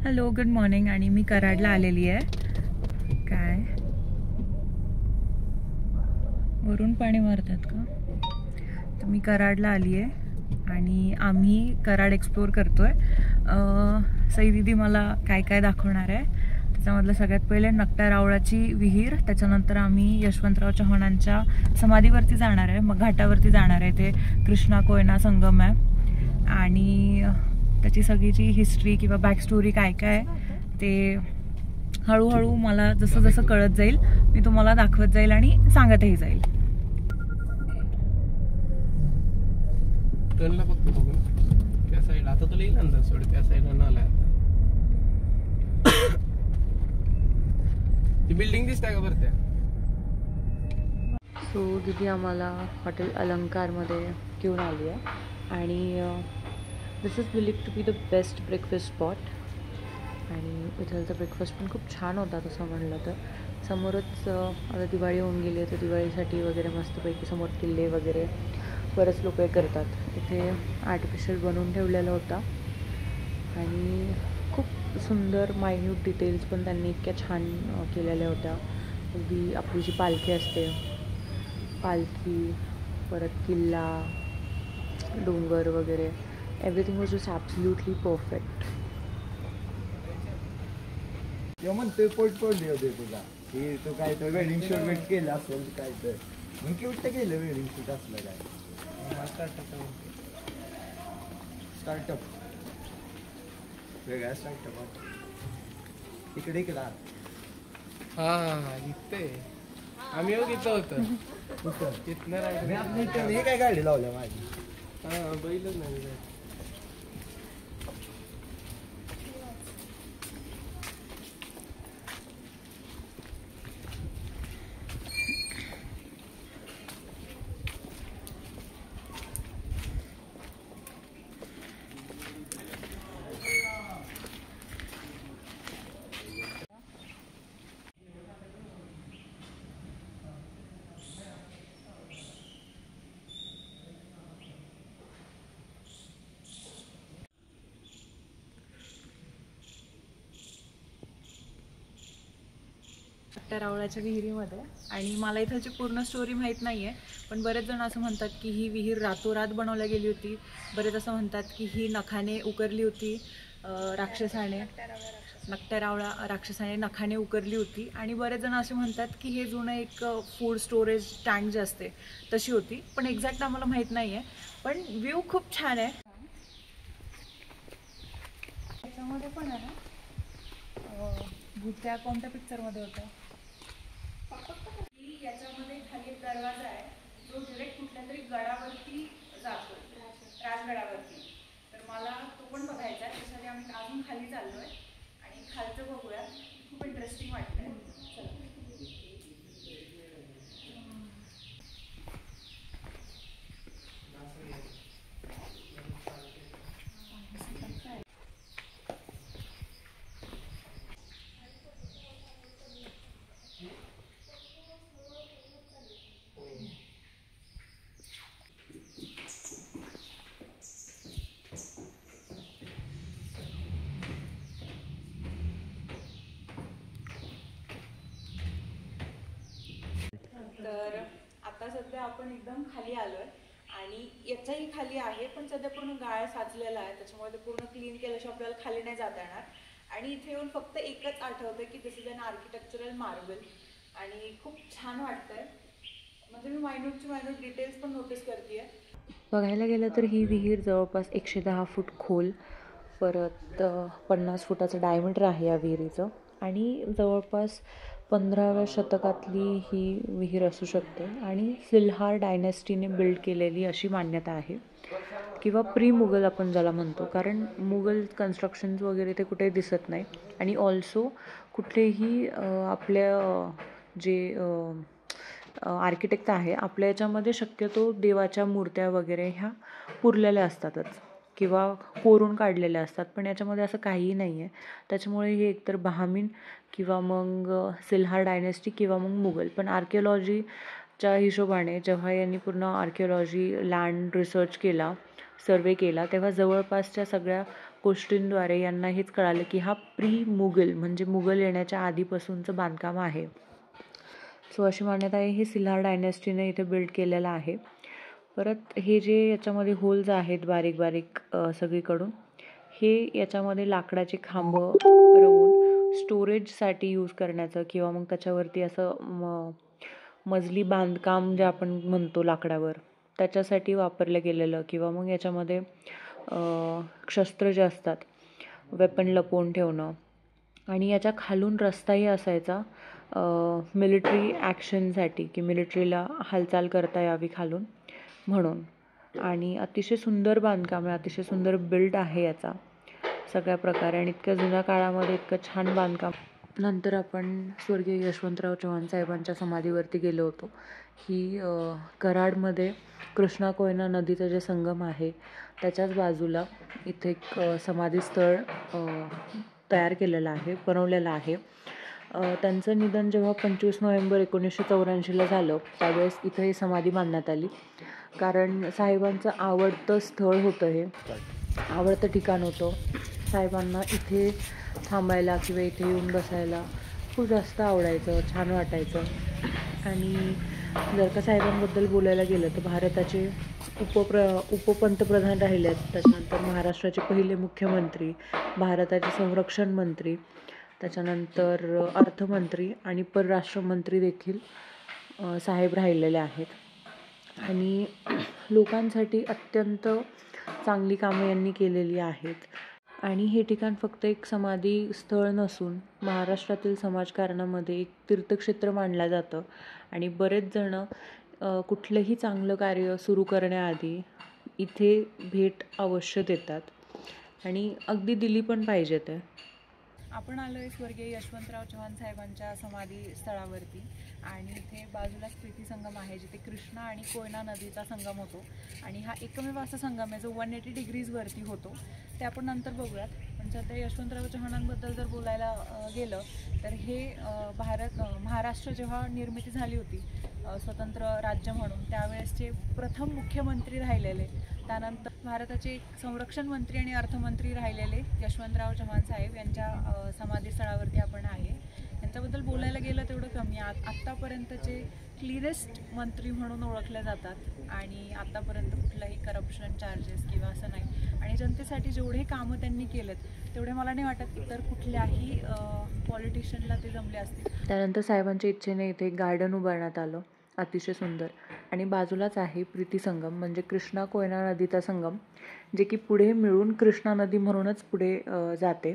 Hello, good morning. आणि मी कराडला आलेली आहे. काय वरून पाणी मारतात का? तर मी कराडला आली आहे आणि आम्ही कराड एक्सप्लोर करतोय. सई दीदी मला काय काय दाखवणार आहे. त्याच्यामधलं सगळ्यात पहिले नकटा रावळाची विहीर, त्याच्यानंतर आम्ही यशवंतराव चव्हाणांच्या समाधीवरती जाणार आहे, मग घाटावरती जाणार आहे. ते कृष्णा कोयना संगम आहे आणि त्याची सगळीची हिस्ट्री किंवा बॅक स्टोरी काय काय ते हळूहळू मला जसं जसं कळत जाईल मी तुम्हाला दाखवत जाईल आणि सांगतही जाईल. फक्त बघून त्या साईड आता तुला येईल अंदाज सोड, त्या साईडला नाला आहे. ती बिल्डिंग दिसते का बरं त्या? सो दीदी आम्हाला हॉटेल अलंकारमध्ये घेऊन आली आहे आणि this is believed to be the best breakfast spot. आणि इथलचा ब्रेकफास्ट पण खूप छान होता तसं म्हणलं तर. समोरच आता दिवाळी होऊन गेली आहे तर दिवाळीसाठी वगैरे मस्तपैकी समोर किल्ले वगैरे बरेच लोक हे करतात. इथे आर्टिफिशियल बनवून ठेवलेला होता आणि खूप सुंदर मायन्यूट डिटेल्स पण त्यांनी इतक्या छान केलेल्या होत्या. अगदी आपली जी पालखी असते, पालखी, परत किल्ला, डोंगर वगैरे, everything was just absolutely perfect. म्हणतोय पोर्टफोलिओ होते तुझा हे तो काय तर वेडिंग शूट केलं असेल काय तर मग केवढं केलं वेडिंग शूट असलं काय स्टार्टअप वेगळा स्टार्टअप इकडे इकडा. हा इथे आम्ही इथं होतं इथनं हे काय गाडी लावल्या माझी. हा बैलच नाही. त्या रावळाच्या विहिरीमध्ये. आणि मला इथलची पूर्ण स्टोरी माहीत नाही आहे, पण बरेच जण असं म्हणतात की ही विहीर रातोरात बनवल्या गेली होती. बरेच असं म्हणतात की ही नखाने उकरली होती, राक्षसाने, नकट्या रावळा राक्षसाने नखाने उकरली होती. आणि बरेच जण असे म्हणतात की हे जुनं एक फूड स्टोरेज टँक जे असते तशी होती, पण एक्झॅक्ट आम्हाला माहीत नाही आहे. पण व्ह्यू खूप छान आहे. त्याच्यामध्ये पण आहे ना, भूत्या कोणत्या पिक्चरमध्ये होता, याच्यामध्ये खाली एक दरवाजा आहे जो डिरेक्ट कुठल्या तरी गडावरती जातो, राजगडावरती. तर मला तो पण बघायचा आहे, त्यासाठी आम्ही अजून खाली चाललोय आणि खालचं बघूया. खूप इंटरेस्टिंग वाटतंय. तर आता सध्या आपण एकदम खाली आलोय आणि याच्याही खाली आहे, पण सध्या पूर्ण गाळ साचलेला आहे, त्याच्यामुळे ते पूर्ण क्लीन केल्याशिवाय आपल्याला खाली नाही जाता येणार. आणि इथे येऊन फक्त एकच आठवतं की दिस इज अन आर्किटेक्चरल मार्बल आणि खूप छान वाटतंय. म्हणजे मी मायन्यूट डिटेल्स पण नोटीस करते. बघायला गेलं तर ही विहीर जवळपास 110 फूट खोल, परत 50 फुटाचं डायमीटर आहे या विहिरीचं. आणि जवळपास 15व्या शतकातली ही विहीर असू शकते आणि सिल्हार डायनेस्टीने बिल्ड केलेली अशी मान्यता आहे, किंवा प्री मुघल आपण ज्याला म्हणतो, कारण मुघल कन्स्ट्रक्शन्स वगैरे ते कुठेही दिसत नाही. आणि ऑल्सो कुठलेही आपल्या जे आर्किटेक्ट आहे आपल्या याच्यामध्ये शक्यतो देवाच्या मूर्त्या वगैरे ह्या पुरलेल्या असतातच किंवा कोरून काढलेल्या असतात, पण याच्यामध्ये असं काहीही नाही आहे. त्याच्यामुळे हे एकतर बहामीन किंवा मग सिल्हार डायनेस्टी किंवा मग मुघल. पण आर्किओलॉजीच्या हिशोबाने जेव्हा यांनी पूर्ण आर्किओलॉजी लँड रिसर्च केला, सर्वे केला, तेव्हा जवळपासच्या सगळ्या गोष्टींद्वारे यांना हेच कळालं की हा मुघल म्हणजे मुघल येण्याच्या आधीपासूनचं बांधकाम आहे. सो अशी मान्यता आहे हे सिल्हार डायनेस्टीने इथे बिल्ड केलेलं आहे. परत हे जे याच्यामध्ये होल्स आहेत बारीक बारीक सगळीकडून, हे याच्यामध्ये लाकडाचे खांब रवून स्टोरेजसाठी यूज करण्याचं किंवा मग त्याच्यावरती असं मजली बांधकाम जे आपण म्हणतो लाकडावर, त्याच्यासाठी वापरलं गेलेलं, किंवा मग याच्यामध्ये शस्त्र जे असतात वेपन लपवून ठेवणं. आणि याच्या खालून रस्ताही असायचा मिलिटरी ॲक्शनसाठी, की मिलिटरीला हालचाल करता यावी खालून म्हणून. आणि अतिशय सुंदर बांधकाम आहे, अतिशय सुंदर बिल्ड आहे याचा सगळ्या प्रकारे, आणि इतक्या जुन्या काळामध्ये इतकं छान बांधकाम. नंतर आपण स्वर्गीय यशवंतराव चव्हाण साहेबांच्या समाधीवरती गेलो होतो. ही कराडमध्ये कृष्णा कोयना नदीचं जे संगम आहे त्याच्याच बाजूला इथे एक समाधी स्थळ तयार केलेलं आहे, बनवलेलं आहे. त्यांचं निधन जेव्हा 25 नोव्हेंबर 1984ला झालं त्यावेळेस इथं ही समाधी बांधण्यात आली. कारण साहेबांचं आवडतं स्थळ होतं, हे आवडतं ठिकाण होतं. साहेबांना इथे थांबायला किंवा इथे येऊन बसायला खूप जास्त आवडायचं, छान वाटायचं. आणि जर का साहेबांबद्दल बोलायला गेलं तर भारताचे उपपंतप्रधान राहिले आहेत, त्याच्यानंतर महाराष्ट्राचे पहिले मुख्यमंत्री, भारताचे संरक्षण मंत्री, त्याच्यानंतर अर्थमंत्री आणि परराष्ट्रमंत्री देखील साहेब राहिलेले आहेत. आणि लोकांसाठी अत्यंत चांगली कामं यांनी केलेली आहेत. आणि हे ठिकाण फक्त एक समाधी स्थळ नसून महाराष्ट्रातील समाजकारणामध्ये एक तीर्थक्षेत्र मानलं जातं. आणि बरेच जण कुठलंही चांगलं कार्य सुरू करण्याआधी इथे भेट अवश्य देतात, आणि अगदी दिली पण पाहिजे ते. आपण आलो आहे स्वर्गीय यशवंतराव चव्हाण साहेबांच्या समाधी स्थळावरती, आणि इथे बाजूलाच प्रीती संगम आहे जिथे कृष्णा आणि कोयना नदीचा संगम होतो. आणि हा एकमेव असा संगम आहे जो 180 डिग्रीजवरती होतो. ते आपण नंतर बघूयात. पण सध्या यशवंतराव चव्हाणांबद्दल जर बोलायला गेलं तर हे महाराष्ट्र जेव्हा निर्मिती झाली होती स्वतंत्र राज्य म्हणून, त्यावेळेसचे प्रथम मुख्यमंत्री राहिलेले, त्यानंतर भारताचे संरक्षण मंत्री आणि अर्थमंत्री राहिलेले यशवंतराव चव्हाण साहेब यांच्या समाधीस्थळावरती आपण आहे. यांच्याबद्दल बोलायला गेलं तेवढं कमी. आत्तापर्यंतचे क्लिनेस्ट मंत्री म्हणून ओळखले जातात, आणि आत्तापर्यंत कुठलंही करप्शन चार्जेस किंवा असं नाही. आणि जनतेसाठी जेवढे कामं त्यांनी केलेत तेवढे मला नाही वाटत इतर कुठल्याही पॉलिटिशियनला ते जमले असतील. त्यानंतर साहेबांच्या इच्छेने इथे एक गार्डन उभारण्यात आलं, अतिशय सुंदर. आणि बाजूलाच आहे प्रीती संगम म्हणजे कृष्णा कोयना नदीचा संगम, जे की पुढे मिळून कृष्णा नदी म्हणूनच पुढे जाते.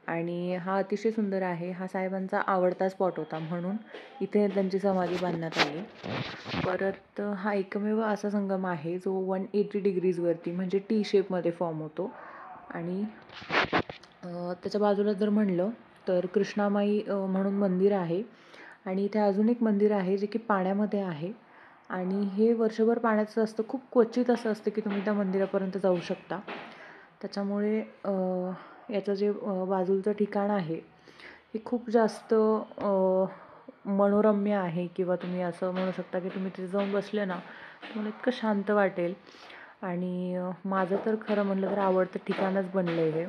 आणि हा अतिशय सुंदर आहे. हा साहेबांचा आवडता स्पॉट होता म्हणून इथे त्यांची समाधी बांधण्यात आली. परत हा एकमेव असा संगम आहे जो 180 डिग्रीजवरती म्हणजे टी शेपमध्ये फॉर्म होतो. आणि त्याच्या बाजूला जर म्हणलं तर कृष्णामाई म्हणून मंदिर आहे. आणि इथे अजून एक मंदिर आहे जे की पाण्यामध्ये आहे, आणि हे वर्षभर पाण्याचं असतं. खूप क्वचित असं असतं की तुम्ही त्या मंदिरापर्यंत जाऊ शकता. त्याच्यामुळे याचं जे बाजूचं ठिकाण आहे हे खूप जास्त मनोरम्य आहे, किंवा तुम्ही असं म्हणू शकता की तुम्ही तिथे जाऊन बसले ना तुम्हाला इतकं शांत वाटेल. आणि माझं तर खरं म्हणलं तर आवडतं ठिकाणच बनलं आहे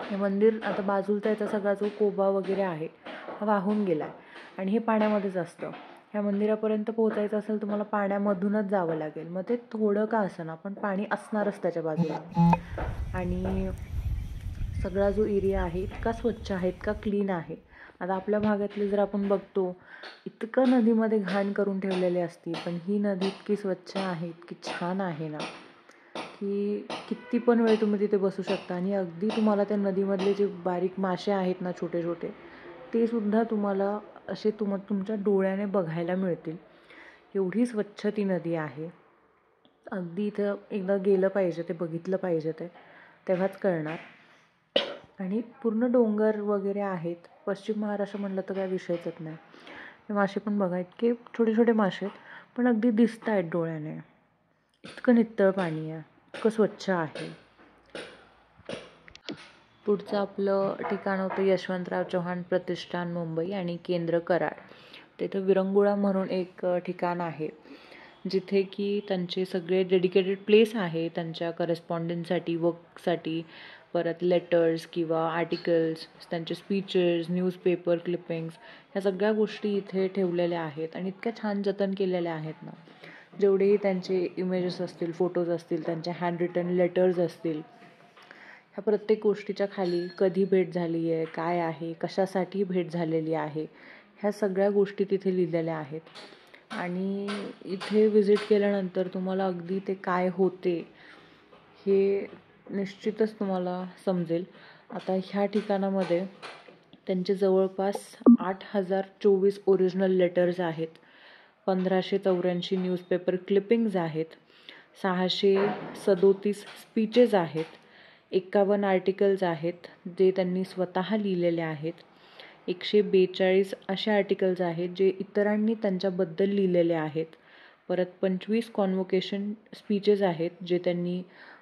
हे मंदिर. आता बाजूचा याचा सगळा जो कोबा वगैरे आहे हा वाहून गेला आहे, आणि हे पाण्यामध्येच असतं. ह्या मंदिरापर्यंत पोहोचायचं असेल तुम्हाला पाण्यामधूनच जावं लागेल. मग ते थोडं का असेना पण पाणी असणारच त्याच्या बाजूला. आणि सगळा जो एरिया आहे इतका स्वच्छ आहे, इतका क्लीन आहे. आता आपल्या भागातले जर आपण बघतो इतकं नदीमध्ये घाण करून ठेवलेले असते, पण ही नदी इतकी स्वच्छ आहे, इतकी छान आहे ना की किती पण वेळ तुम्ही तिथे बसू शकता. आणि अगदी तुम्हाला त्या नदीमधले जे बारीक मासे आहेत ना छोटे छोटे, ते सुद्धा तुम्हाला असे तुमच्या डोळ्याने बघायला मिळतील. एवढी स्वच्छ ती नदी आहे. अगदी इथं एकदा गेलं पाहिजे, ते बघितलं पाहिजे, तेव्हाच कळणार. आणि पूर्ण डोंगर वगैरे आहेत. पश्चिम महाराष्ट्र म्हटलं तर काय विषयच नाही. हे मासे पण बघा इतके छोटे छोटे मासे आहेत, पण अगदी दिसत आहेत डोळ्याने. इतकं नितळ पाणी आहे, इतकं स्वच्छ आहे. पुढचं आपलं ठिकाण होतं यशवंतराव चव्हाण प्रतिष्ठान मुंबई आणि केंद्र कराड. तिथं विरंगुळा म्हणून एक ठिकाण आहे. जिथे की त्यांचे सगळे डेडिकेटेड प्लेस आहे त्यांच्या करस्पॉन्डन्ससाठी, वर्कसाठी, परत लेटर्स किंवा आर्टिकल्स, त्यांचे स्पीचेस, न्यूजपेपर क्लिपिंग्स, ह्या सगळ्या गोष्टी इथे ठेवलेल्या आहेत आणि इतक्या छान जतन केलेल्या आहेत ना. जेवढेही त्यांचे इमेजेस असतील, फोटोज असतील, त्यांचे हँड रिटन लेटर्स असतील, ह्या प्रत्येक गोष्टीच्या खाली कधी भेट झाली आहे, काय आहे, कशासाठी भेट झालेली आहे, ह्या सगळ्या गोष्टी तिथे लिहिलेल्या आहेत. आणि इथे विजिट केल्यानंतर तुम्हाला अगदी ते काय होते हे निश्चितच तुम्हाला समजेल. आता ह्या ठिकाणामध्ये त्यांचे जवळपास 8,024 ओरिजिनल लेटर्स आहेत, 1,584 न्यूजपेपर क्लिपिंग्ज आहेत, 637 स्पीचेस आहेत, 51 आर्टिकल्स आहेत जे त्यांनी स्वतः लिहिलेले आहेत, 142 असे आर्टिकल्स आहेत जे इतरांनी त्यांच्याबद्दल लिहिलेले आहेत, परत 25 कॉन्व्होकेशन स्पीचेस आहेत जे त्यांनी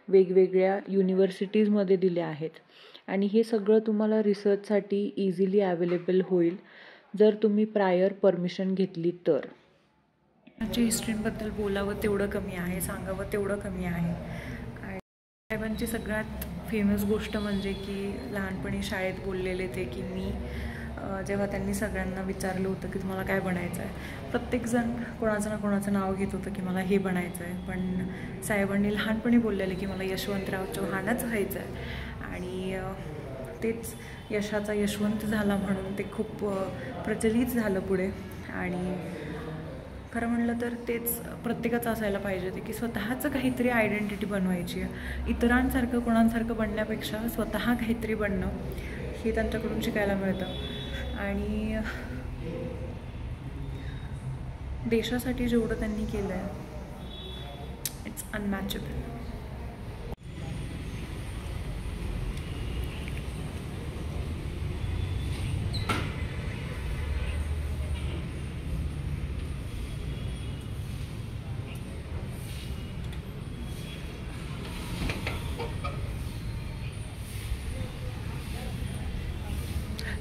वेगवेगळ्या युनिव्हर्सिटीजमध्ये दिले आहेत. आणि हे सगळं तुम्हाला रिसर्चसाठी इझिली अवेलेबल होईल जर तुम्ही प्रायर परमिशन घेतली तर. त्यांच्या हिस्ट्रीबद्दल बोलावं तेवढं कमी आहे, सांगावं तेवढं कमी आहे. आणि साहेबांची सगळ्यात फेमस गोष्ट म्हणजे की लहानपणी शाळेत बोललेले ते की मी जेव्हा त्यांनी सगळ्यांना विचारलं होतं की तुम्हाला काय बनायचं आहे, प्रत्येकजण कोणाचं ना कोणाचं नाव घेत होतं की मला हे बनायचं आहे, पण साहेबांनी लहानपणी बोललेले की मला यशवंतराव चव्हाणच व्हायचं आहे. आणि तेच यशाचा यशवंत झाला म्हणून ते खूप प्रचलित झालं पुढे. आणि खरं म्हणलं तर तेच प्रत्येकाचं असायला पाहिजे ते की स्वतःचं काहीतरी आयडेंटिटी बनवायची आहे. इतरांसारखं कोणासारखं बनण्यापेक्षा स्वतः काहीतरी बनणं हे त्यांच्याकडून शिकायला मिळतं. आणि देशासाठी जेवढं त्यांनी केलं आहे इट्स अनमॅचेबल.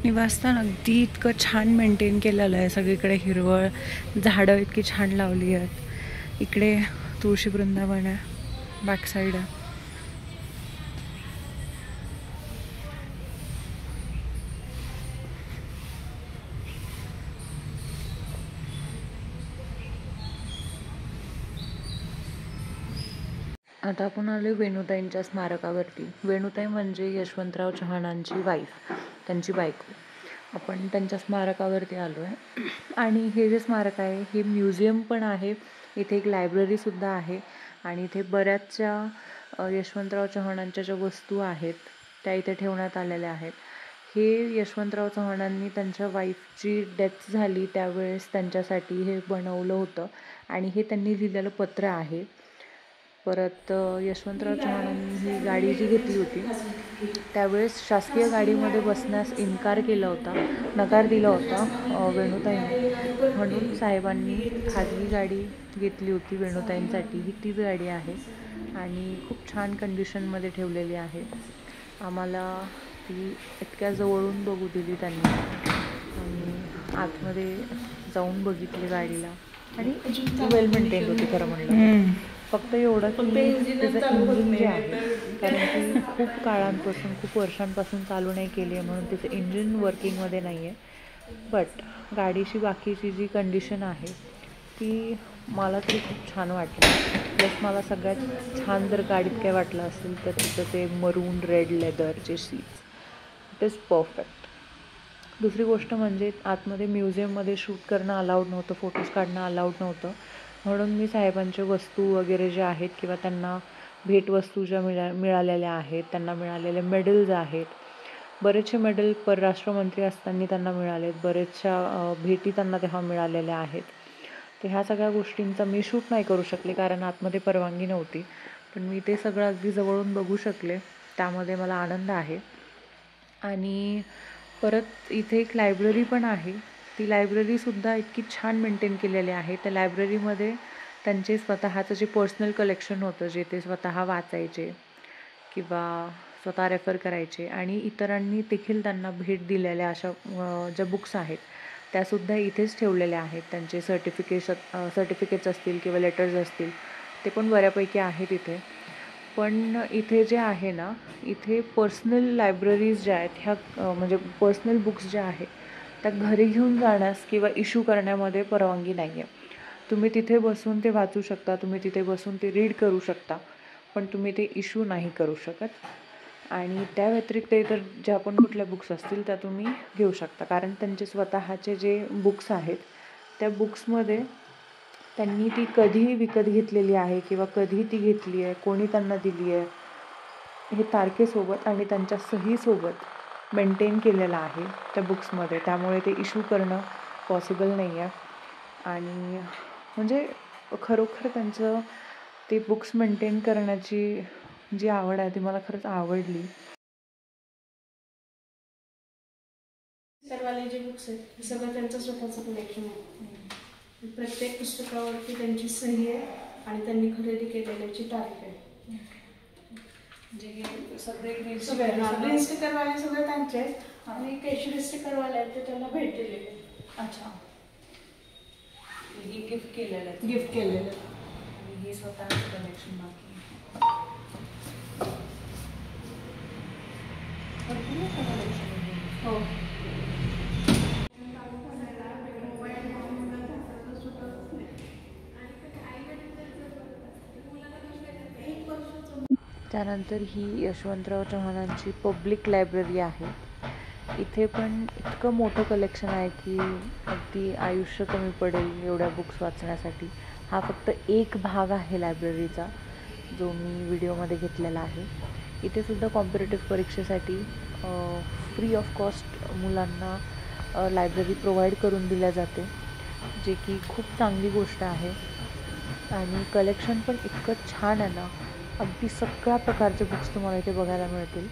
निवासस्थान अगदी इतकं छान मेंटेन केलेलं आहे. सगळीकडे हिरवळ झाडं इतकी छान लावली आहेत. इकडे तुळशी वृंदावन आहे, बॅक साईड आहे. आता आपण आलो वेणुताईंच्या स्मारकावरती. वेणुताई म्हणजे यशवंतराव चव्हाणांची वाईफ, त्यांची बायको. आपण त्यांच्या स्मारकावरती आलो आहे. आणि हे जे स्मारक आहे हे म्युझियम पण आहे, इथे एक लायब्ररीसुद्धा आहे. आणि इथे बऱ्याचशा यशवंतराव चव्हाणांच्या ज्या वस्तू आहेत त्या इथे ठेवण्यात आलेल्या आहेत. हे यशवंतराव चव्हाणांनी त्यांच्या वाईफची डेथ झाली त्यावेळेस त्यांच्यासाठी हे बनवलं होतं. आणि हे त्यांनी लिहिलेलं पत्र आहे. परत यशवंतराव चव्हाणांनी ही गाडी जी घेतली होती त्यावेळेस शासकीय गाडीमध्ये बसण्यास नकार दिला होता वेणुताईंनी, म्हणून साहेबांनी खाजगी गाडी घेतली होती वेणुताईंसाठी. ही तीच गाडी आहे आणि खूप छान कंडिशनमध्ये ठेवलेली आहे. आम्हाला ती इतक्या जवळून बघू दिली त्यांनी आणि आतमध्ये जाऊन बघितली गाडीला आणि वेल मेंटेन होती खरं म्हणलं. फक्त एवढं की त्याचं इंजिन जे आहे, कारण की खूप काळांपासून खूप वर्षांपासून चालू नाही केली आहे म्हणून त्याचं इंजिन वर्किंगमध्ये नाही आहे. बट गाडीची बाकीची जी कंडिशन आहे ती मला तरी खूप छान वाटली. प्लस मला सगळ्यात छान जर गाडीत काय वाटलं असेल तर तिचं ते मरून रेड लेदरचे सीट्स, इट इज परफेक्ट. दुसरी गोष्ट म्हणजे आतमध्ये म्युझियममध्ये शूट करणं अलाउड नव्हतं, फोटोज काढणं अलाउड नव्हतं. म्हणून मी साहेबांच्या वस्तू वगैरे ज्या आहेत किंवा त्यांना भेटवस्तू ज्या मिळालेल्या आहेत, त्यांना मिळालेले मेडल्स आहेत, बरेचसे मेडल परराष्ट्रमंत्री असताना त्यांना मिळालेत, बरेचशा भेटी त्यांना तेव्हा मिळालेल्या आहेत. तर ह्या सगळ्या गोष्टींचा मी शूट नाही करू शकले कारण आतमध्ये परवानगी नव्हती. पण मी ते सगळं अगदी जवळून बघू शकले, त्यामध्ये मला आनंद आहे. आणि परत इथे एक लायब्ररी पण आहे. ती लायब्ररीसुद्धा इतकी छान मेंटेन केलेली आहे. त्या लायब्ररीमध्ये त्यांचे स्वतःचं जे पर्सनल कलेक्शन होतं, जे ते स्वतः वाचायचे किंवा स्वतः रेफर करायचे आणि इतरांनी देखील त्यांना भेट दिलेल्या अशा ज्या बुक्स आहेत त्यासुद्धा इथेच ठेवलेल्या आहेत. त्यांचे सर्टिफिकेट्स असतील किंवा लेटर्स असतील ते पण बऱ्यापैकी आहेत इथे. पण इथे जे आहे ना, इथे पर्सनल लायब्ररीज ज्या आहेत ह्या म्हणजे पर्सनल बुक्स ज्या आहेत त्या घरी घेऊन जाण्यास किंवा इश्यू करण्यामध्ये परवानगी नाही आहे. तुम्ही तिथे बसून ते वाचू शकता, तुम्ही तिथे बसून ते रीड करू शकता, पण तुम्ही ते इश्यू नाही करू शकत. आणि त्या व्यतिरिक्त इतर ज्या पण कुठल्या बुक्स असतील त्या तुम्ही घेऊ शकता, कारण त्यांचे स्वतःचे जे बुक्स आहेत त्या बुक्समध्ये त्यांनी ती कधी विकत घेतलेली आहे किंवा कधी ती घेतली आहे, कोणी त्यांना दिली आहे, हे तारखेसोबत आणि त्यांच्या सहीसोबत मेंटेन केलेलं आहे त्या बुक्समध्ये. त्यामुळे ते इश्यू करणं पॉसिबल नाही आहे. आणि म्हणजे खरोखर त्यांचं ते बुक्स मेंटेन करण्याची जी आवड आहे ती मला खरंच आवडली. सरवाले जे बुक्स आहेत हे सगळं त्यांचं स्वतःचं कलेक्शन आहे. प्रत्येक पुस्तकावरती त्यांची सही आहे आणि त्यांनी खरेदी केलेल्याची तारीख आहे. सगळे ग्रीन स्टिकरवाले सगळे त्यांचे आहेत आणि केशरी स्टिकरवाले आहेत ते त्यांना भेट दिलेले. अच्छा, हे गिफ्ट केलेलं आहे. गिफ्ट केलेलं आणि हे स्वतःचं कलेक्शन बाकी हो. त्यानंतर ही यशवंतराव चव्हाणांची पब्लिक लायब्ररी आहे. इथे पण इतकं मोठं कलेक्शन आहे की अगदी आयुष्य कमी पडेल एवढ्या बुक्स वाचण्यासाठी. हा फक्त एक भाग आहे लायब्ररीचा जो मी व्हिडिओमध्ये घेतलेला आहे. इथे सुद्धा कॉम्पिटेटिव्ह परीक्षेसाठी फ्री ऑफ कॉस्ट मुलांना लायब्ररी प्रोव्हाइड करून दिल्या जाते, जे की खूप चांगली गोष्ट आहे. आणि कलेक्शन पण इतकं छान आहे ना, अगदी सगळ्या प्रकारचे बुक्स तुम्हाला इथे बघायला मिळतील.